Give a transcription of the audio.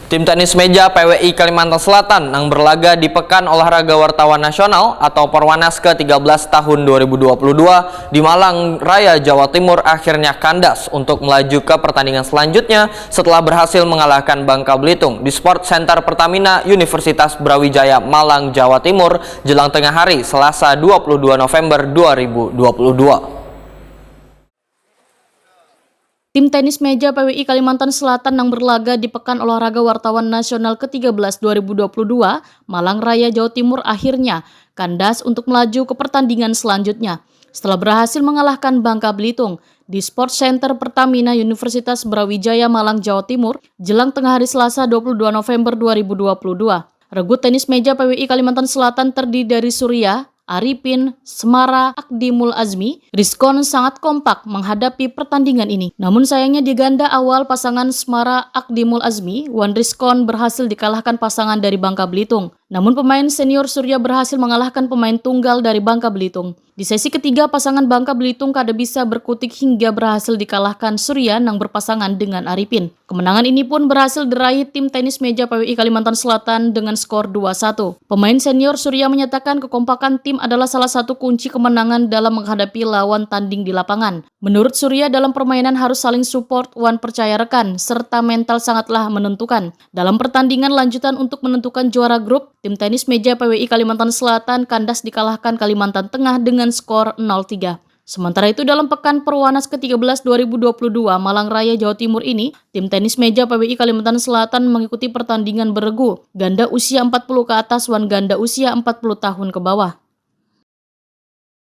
Tim tenis meja PWI Kalimantan Selatan yang berlaga di Pekan Olahraga Wartawan Nasional atau Perwanas ke-13 tahun 2022 di Malang Raya, Jawa Timur akhirnya kandas untuk melaju ke pertandingan selanjutnya setelah berhasil mengalahkan Bangka Belitung di Sport Center Pertamina Universitas Brawijaya Malang, Jawa Timur jelang tengah hari Selasa 22 November 2022. Tim tenis meja PWI Kalimantan Selatan yang berlaga di Pekan Olahraga Wartawan Nasional ke-13 2022 Malang Raya, Jawa Timur akhirnya kandas untuk melaju ke pertandingan selanjutnya setelah berhasil mengalahkan Bangka Belitung di Sport Center Pertamina Universitas Brawijaya Malang, Jawa Timur jelang tengah hari Selasa 22 November 2022. Regu tenis meja PWI Kalimantan Selatan terdiri dari Surya, Arifin, Semara, Akdimul Azmi, Rizkon sangat kompak menghadapi pertandingan ini. Namun sayangnya di ganda awal pasangan Semara Akdimul Azmi, Wan Rizkon berhasil dikalahkan pasangan dari Bangka Belitung. Namun pemain senior Surya berhasil mengalahkan pemain tunggal dari Bangka Belitung. Di sesi ketiga, pasangan Bangka Belitung kada bisa berkutik hingga berhasil dikalahkan Surya yang berpasangan dengan Arifin. Kemenangan ini pun berhasil diraih tim tenis meja PWI Kalimantan Selatan dengan skor 2-1. Pemain senior Surya menyatakan kekompakan tim adalah salah satu kunci kemenangan dalam menghadapi lawan tanding di lapangan. Menurut Surya, dalam permainan harus saling support, wan percaya rekan, serta mental sangatlah menentukan. Dalam pertandingan lanjutan untuk menentukan juara grup, tim tenis meja PWI Kalimantan Selatan kandas dikalahkan Kalimantan Tengah dengan skor 0-3. Sementara itu dalam Pekan Perwanas ke-13 2022 Malang Raya, Jawa Timur ini, tim tenis meja PWI Kalimantan Selatan mengikuti pertandingan beregu ganda usia 40 ke atas wan ganda usia 40 tahun ke bawah.